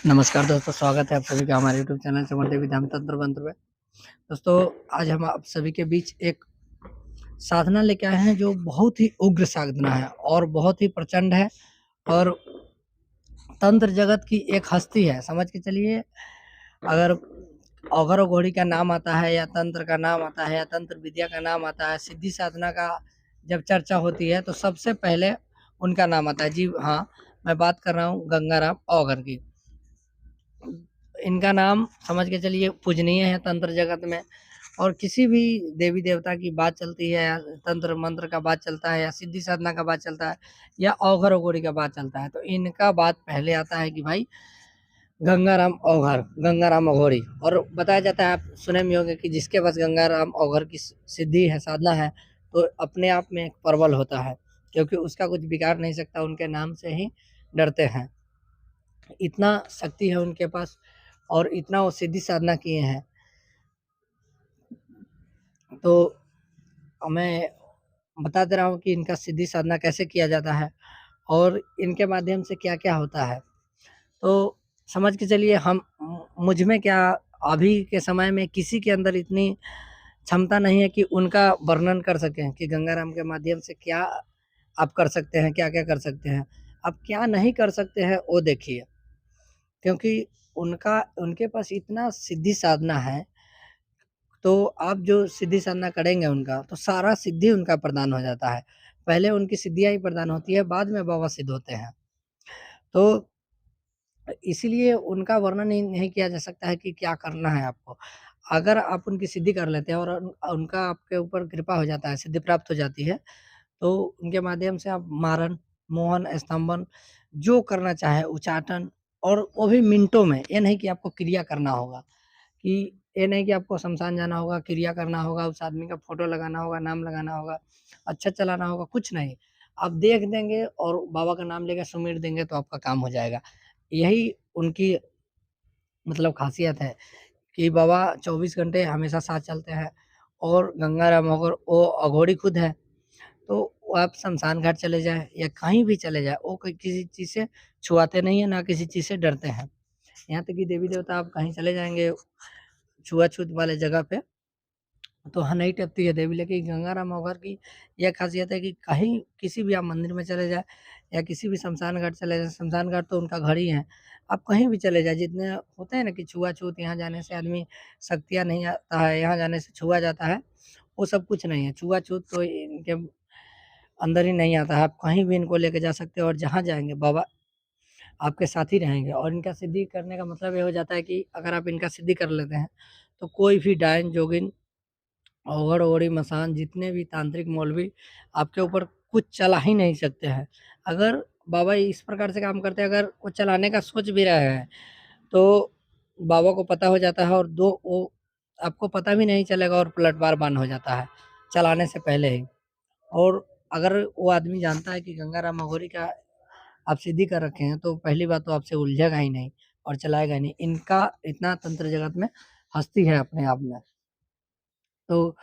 नमस्कार दोस्तों, स्वागत है आप सभी का हमारे यूट्यूब चैनल चमन विधान तंत्र मंत्र में। दोस्तों, आज हम आप सभी के बीच एक साधना लेके आए हैं जो बहुत ही उग्र साधना है और बहुत ही प्रचंड है और तंत्र जगत की एक हस्ती है। समझ के चलिए, अगर औघर और घोड़ी का नाम आता है या तंत्र का नाम आता है या तंत्र विद्या का नाम आता है, सिद्धि साधना का जब चर्चा होती है तो सबसे पहले उनका नाम आता है। जी हाँ, मैं बात कर रहा हूँ गंगाराम औघर की। इनका नाम समझ के चलिए पूजनीय है तंत्र जगत में। और किसी भी देवी देवता की बात चलती है या तंत्र मंत्र का बात चलता है या सिद्धि साधना का बात चलता है या औघर औघोरी का बात चलता है तो इनका बात पहले आता है कि भाई गंगाराम औघर, गंगाराम अघोरी। और बताया जाता है, आप सुने में होंगे कि जिसके पास गंगाराम औघर की सिद्धि है, साधना है, तो अपने आप में एक प्रबल होता है, क्योंकि उसका कुछ बिगाड़ नहीं सकता, उनके नाम से ही डरते हैं। इतना शक्ति है उनके पास और इतना वो सिद्धि साधना किए हैं। तो मैं बता दे रहा हूँ कि इनका सिद्धि साधना कैसे किया जाता है और इनके माध्यम से क्या-क्या होता है। तो समझ के चलिए, हम मुझ में क्या, अभी के समय में किसी के अंदर इतनी क्षमता नहीं है कि उनका वर्णन कर सकें कि गंगाराम के माध्यम से क्या आप कर सकते हैं, क्या-क्या कर सकते हैं। आप क्या नहीं कर सकते हैं वो देखिए, क्योंकि उनका उनके पास इतना सिद्धि साधना है। तो आप जो सिद्धि साधना करेंगे उनका, तो सारा सिद्धि उनका प्रदान हो जाता है। पहले उनकी सिद्धियाँ ही प्रदान होती है, बाद में बाबा सिद्ध होते हैं। तो इसीलिए उनका वर्णन ही नहीं किया जा सकता है कि क्या करना है आपको। अगर आप उनकी सिद्धि कर लेते हैं और उनका आपके ऊपर कृपा हो जाता है, सिद्धि प्राप्त हो जाती है, तो उनके माध्यम से आप मारण, मोहन, स्तंभन जो करना चाहे, उच्चाटन, और वो भी मिनटों में। ये नहीं कि आपको क्रिया करना होगा, कि ये नहीं कि आपको शमशान जाना होगा, क्रिया करना होगा, उस आदमी का फ़ोटो लगाना होगा, नाम लगाना होगा, अच्छा चलाना होगा, कुछ नहीं। आप देख देंगे और बाबा का नाम लेके सुमिर देंगे तो आपका काम हो जाएगा। यही उनकी मतलब ख़ासियत है कि बाबा 24 घंटे हमेशा साथ चलते हैं। और गंगाराम अगर वो अघोरी खुद है, तो वो आप शमशान घाट चले जाएँ या कहीं भी चले जाएँ, वो कोई किसी चीज़ से छुआते नहीं हैं, ना किसी चीज़ से डरते हैं। यहाँ तक कि देवी-देवता आप कहीं चले जाएँगे छुआ-छूत वाले जगह पे, तो हाँ, नहीं टपती है देवी। लेकिन गंगाराम अघोर की यह ख़ासियत है कि कहीं किसी भी आप मंदिर में चले जाएँ या किसी भी शमशान घाट चले जाएँ, शमशान घाट तो उनका घर ही है। आप कहीं भी चले जाएँ, जितने होते हैं ना कि छुआ-छूत, यहाँ जाने से आदमी शक्तियाँ नहीं आता है, यहाँ जाने से छुआ जाता है, वो सब कुछ नहीं है। छुआ-छूत तो इनके अंदर ही नहीं आता है। आप कहीं भी इनको लेके जा सकते हो और जहाँ जाएँगे बाबा आपके साथ ही रहेंगे। और इनका सिद्धि करने का मतलब ये हो जाता है कि अगर आप इनका सिद्धि कर लेते हैं, तो कोई भी डायन, जोगिन, औघड़-औघड़ी, मसान, जितने भी तांत्रिक मौलवी आपके ऊपर कुछ चला ही नहीं सकते हैं। अगर बाबा इस प्रकार से काम करते हैं, अगर वो चलाने का सोच भी रहे हैं, तो बाबा को पता हो जाता है और दो वो आपको पता भी नहीं चलेगा और पलटवार बंद हो जाता है, चलाने से पहले ही। और अगर वो आदमी जानता है कि गंगाराम अघोरी का आप सिद्धि कर रखे हैं, तो पहली बात तो आपसे उलझेगा ही नहीं और चलाएगा ही नहीं। इनका इतना तंत्र जगत में हस्ती है अपने आप में। तो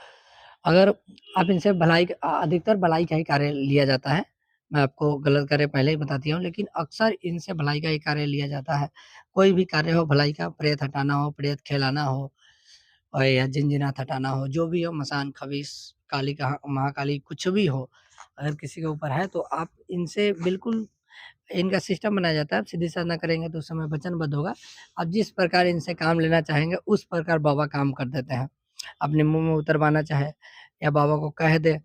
अगर आप इनसे अधिकतर भलाई का ही कार्य लिया जाता है। मैं आपको गलत कार्य पहले ही बता दिया हूँ, लेकिन अक्सर इनसे भलाई का ही कार्य लिया जाता है। कोई भी कार्य हो भलाई का, प्रेत हटाना हो, प्रेत खिलाना हो और या जिन-जिनात हटाना हो, जो भी हो, मसान, खबीस, काली का महाकाली, कुछ भी हो, अगर किसी के ऊपर है तो आप इनसे बिल्कुल, इनका सिस्टम बनाया जाता है। आप सीधी साधना करेंगे तो उस समय वचनबद्ध होगा। आप जिस प्रकार इनसे काम लेना चाहेंगे, उस प्रकार बाबा काम कर देते हैं। अपने मुँह में उतरवाना चाहे या बाबा को कह दे,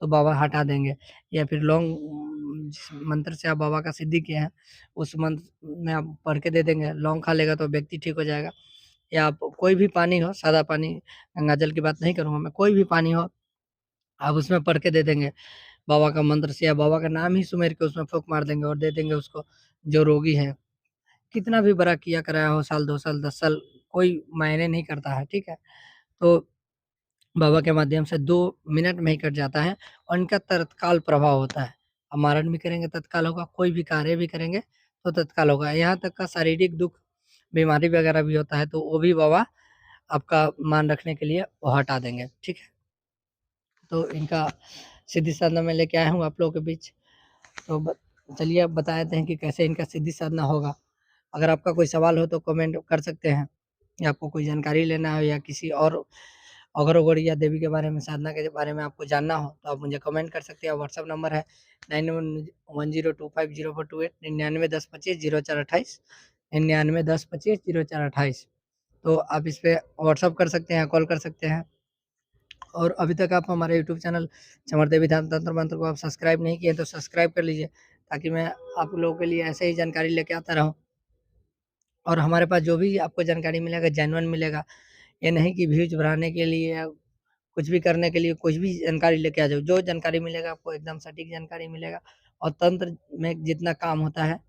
तो बाबा हटा देंगे। या फिर जिस मंत्र से आप बाबा का सिद्धि किए हैं, उस मंत्र में आप पढ़ के दे देंगे, लौंग खा लेगा तो व्यक्ति ठीक हो जाएगा। या आप कोई भी पानी हो, सादा पानी, गंगा जल की बात नहीं करूँगा मैं, कोई भी पानी हो, आप उसमें पढ़ के दे देंगे। बाबा का मंत्र से या बाबा का नाम ही सुमेर के उसमें फूँक मार देंगे और दे देंगे उसको, जो रोगी है। कितना भी बड़ा किया कराया हो, साल, 2 साल, 10 साल, कोई मायने नहीं करता है, ठीक है? तो बाबा के माध्यम से 2 मिनट में ही कट जाता है और इनका तत्काल प्रभाव होता है। अब मारण भी करेंगे तत्काल होगा, कोई भी कार्य भी करेंगे तो तत्काल होगा। यहाँ तक का शारीरिक दुःख, बीमारी वगैरह भी होता है तो वो भी बाबा आपका मान रखने के लिए वो हटा देंगे, ठीक है? तो इनका सिद्धि साधना मैं लेके आया हूँ आप लोगों के बीच। तो ब चलिए अब बता देते हैं कि कैसे इनका सिद्धि साधना होगा। अगर आपका कोई सवाल हो तो कमेंट कर सकते हैं, या आपको कोई जानकारी लेना हो या किसी और अगर या देवी के बारे में, साधना के बारे में आपको जानना हो तो आप मुझे कमेंट कर सकते हैं। व्हाट्सएप नंबर है 9110250428, 9910250428, 9910250428। तो आप इस पे व्हाट्सएप कर सकते हैं, कॉल कर सकते हैं। और अभी तक आप हमारे यूट्यूब चैनल चमर देवी धाम तंत्र मंत्र को आप सब्सक्राइब नहीं किए तो सब्सक्राइब कर लीजिए, ताकि मैं आप लोगों के लिए ऐसे ही जानकारी लेके आता रहूँ। और हमारे पास जो भी आपको जानकारी मिलेगा जेन्युइन मिलेगा, ये नहीं कि व्यूज बढ़ाने के लिए या कुछ भी करने के लिए कुछ भी जानकारी लेके आ जाओ। जो जानकारी मिलेगा आपको एकदम सटीक जानकारी मिलेगा, और तंत्र में जितना काम होता है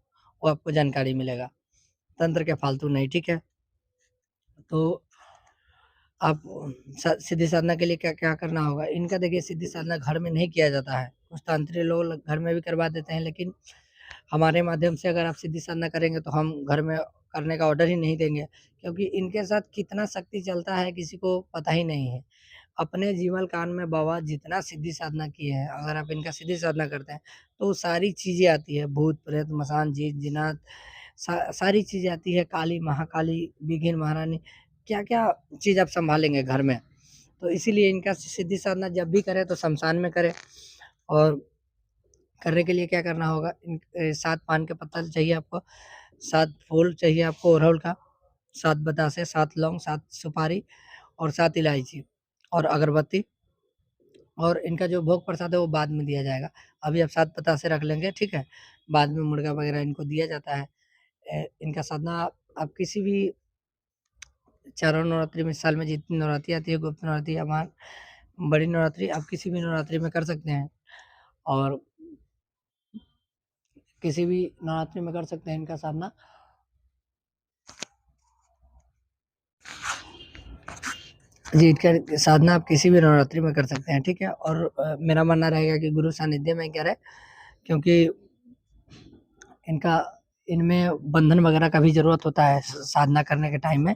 वो आपको जानकारी मिलेगा, तंत्र के फालतू नहीं, ठीक है। तो आप सीधी साधना के लिए क्या क्या करना होगा इनका, देखिए सीधी साधना घर में नहीं किया जाता है, कुछ तांत्रिक लोग घर में भी करवा देते हैं, लेकिन हमारे माध्यम से अगर आप सीधी साधना करेंगे तो हम घर में करने का ऑर्डर ही नहीं देंगे, क्योंकि इनके साथ कितना शक्ति चलता है किसी को पता ही नहीं है। अपने जीवन काल में बाबा जितना सीधी साधना किए हैं, अगर आप इनका सीधी साधना करते हैं तो सारी चीजें आती है, भूत प्रेत मसान जीत जिनात, सारी चीजें आती है, काली महाकाली बिघिन महारानी, क्या क्या चीज आप संभालेंगे घर में। तो इसीलिए इनका सीधी साधना जब भी करें तो शमशान में करें। और करने के लिए क्या करना होगा, 7 पान के पत्ता चाहिए आपको, 7 फूल चाहिए आपको अड़हुल का, 7 बतासे, 7 लौंग, 7 सुपारी और 7 इलायची और अगरबत्ती। और इनका जो भोग प्रसाद है वो बाद में दिया जाएगा, अभी आप 7 बतासे रख लेंगे, ठीक है। बाद में मुर्गा वगैरह इनको दिया जाता है। इनका साधना आप किसी भी चारों नवरात्रि में, साल में जितनी नवरात्रि आती है, गुप्त नवरात्रि या बड़ी नवरात्रि, आप किसी भी नवरात्रि में कर सकते हैं, और किसी भी नवरात्रि में कर सकते हैं इनका साधना। जी, इनका साधना आप किसी भी नवरात्रि में कर सकते हैं, ठीक है। और मेरा मानना रहेगा कि गुरु सानिध्य में करें, क्योंकि इनका इनमें बंधन वगैरह का भी ज़रूरत होता है साधना करने के टाइम में।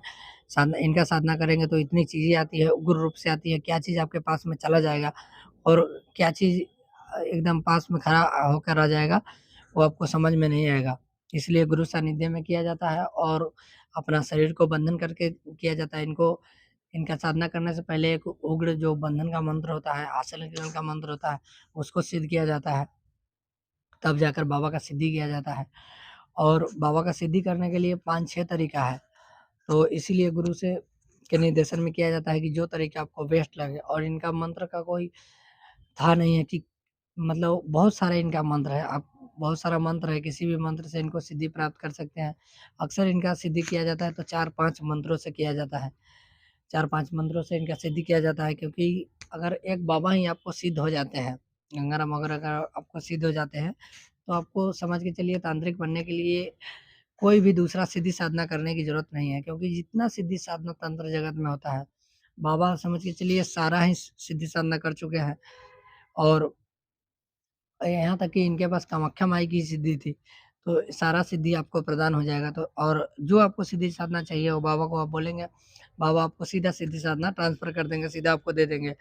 इनका साधना करेंगे तो इतनी चीज़ें आती है, उग्र रूप से आती है, क्या चीज़ आपके पास में चला जाएगा और क्या चीज़ एकदम पास में खड़ा होकर आ जाएगा, वो आपको समझ में नहीं आएगा। इसलिए गुरु सानिध्य में किया जाता है, और अपना शरीर को बंधन करके किया जाता है। इनका साधना करने से पहले एक उग्र जो बंधन का मंत्र होता है, आसन का मंत्र होता है, उसको सिद्ध किया जाता है, तब जाकर बाबा का सिद्धि किया जाता है। और बाबा का सिद्धि करने के लिए 5-6 तरीका है, तो इसीलिए गुरु से के निर्देशन में किया जाता है कि जो तरीका आपको बेस्ट लगे। और इनका मंत्र का कोई था नहीं है कि मतलब बहुत सारा इनका मंत्र है, आप बहुत सारा मंत्र है, किसी भी मंत्र से इनको सिद्धि प्राप्त कर सकते हैं। अक्सर इनका सिद्धि किया जाता है तो 4-5 मंत्रों से किया जाता है, 4-5 मंत्रों से इनका सिद्धि किया जाता है, क्योंकि अगर एक बाबा ही आपको सिद्ध हो जाते हैं, गंगाराम वगैरह अगर आपको सिद्ध हो जाते हैं, तो आपको समझ के चलिए तांत्रिक बनने के लिए कोई भी दूसरा सिद्धि साधना करने की ज़रूरत नहीं है, क्योंकि जितना सिद्धि साधना तंत्र जगत में होता है, बाबा समझ के चलिए सारा ही सिद्धि साधना कर चुके हैं। और यहाँ तक कि इनके पास कामाख्या माई की सिद्धि थी, तो सारा सिद्धि आपको प्रदान हो जाएगा। तो और जो आपको सिद्धि साधना चाहिए वो बाबा को आप बोलेंगे, बाबा आपको सीधा सिद्धि साधना ट्रांसफ़र कर देंगे, सीधा आपको दे देंगे।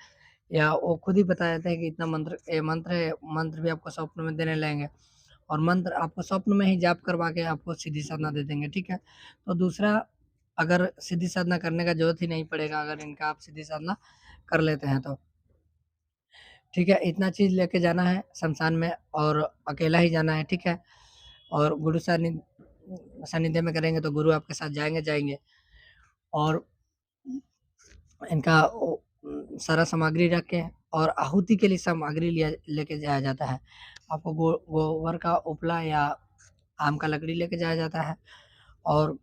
या वो खुद ही बता देते हैं कि इतना मंत्र ये मंत्र है, मंत्र भी आपको स्वप्न में देने लगेंगे, और मंत्र आपको स्वप्न में ही जाप करवा के आपको सीधी साधना दे देंगे, ठीक है। तो दूसरा, अगर सीधी साधना करने का ज़रूरत ही नहीं पड़ेगा अगर इनका आप सीधी साधना कर लेते हैं तो, ठीक है। इतना चीज़ लेके जाना है शमशान में, और अकेला ही जाना है, ठीक है। और गुरु सानिध्य में करेंगे तो गुरु आपके साथ जाएँगे। और इनका सारा सामग्री रख के, और आहुति के लिए सामग्री लेके जाया जाता है। आपको गोबर का उपला या आम का लकड़ी लेके जाया जाता है, और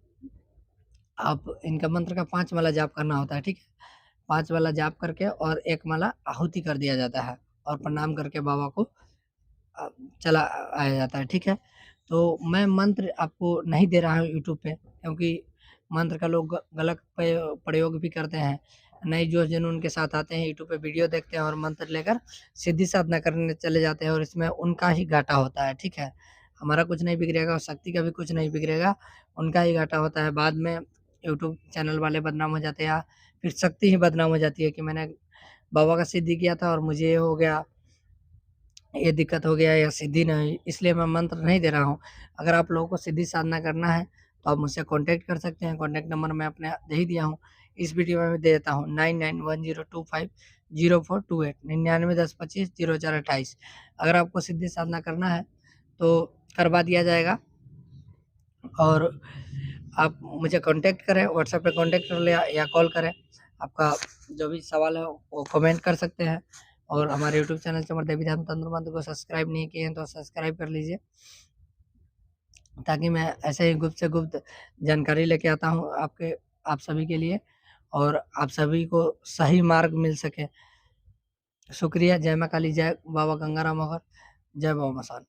आप इनका मंत्र का 5 माला जाप करना होता है, ठीक है। 5 माला जाप करके और 1 माला आहुति कर दिया जाता है, और प्रणाम करके बाबा को अ, चला आया जाता है, ठीक है। तो मैं मंत्र आपको नहीं दे रहा हूँ यूट्यूब पे, क्योंकि मंत्र का लोग गलत प्रयोग भी करते हैं। नए जोश जुनून के साथ आते हैं, यूट्यूब पे वीडियो देखते हैं और मंत्र लेकर सीधी साधना करने चले जाते हैं, और इसमें उनका ही घाटा होता है, ठीक है। हमारा कुछ नहीं बिगड़ेगा और शक्ति का भी कुछ नहीं बिगड़ेगा, उनका ही घाटा होता है। बाद में यूट्यूब चैनल वाले बदनाम हो जाते हैं, या फिर शक्ति ही बदनाम हो जाती है कि मैंने बाबा का सिद्धि किया था और मुझे ये हो गया, ये दिक्कत हो गया या सिद्धि नहीं हुई, इसलिए मैं मंत्र नहीं दे रहा हूँ। अगर आप लोगों को सिद्धि साधना करना है तो आप मुझसे कॉन्टैक्ट कर सकते हैं। कॉन्टैक्ट नंबर मैं अपने दे ही दिया हूँ, इस वीडियो में मैं दे देता हूँ 9910250428 9910250428। अगर आपको सीधी साधना करना है तो करवा दिया जाएगा, और आप मुझे कांटेक्ट करें, व्हाट्सएप पे कांटेक्ट कर लें या कॉल करें। आपका जो भी सवाल है वो कमेंट कर सकते हैं, और हमारे यूट्यूब चैनल चमर देवी ध्यान तंत्र मंत्र को सब्सक्राइब नहीं किए हैं तो सब्सक्राइब कर लीजिए, ताकि मैं ऐसे ही गुप्त से गुप्त जानकारी लेके आता हूँ आप सभी के लिए, और आप सभी को सही मार्ग मिल सके। शुक्रिया। जय माँ काली, जय बाबा गंगाराम मगर, जय बाबा मसान।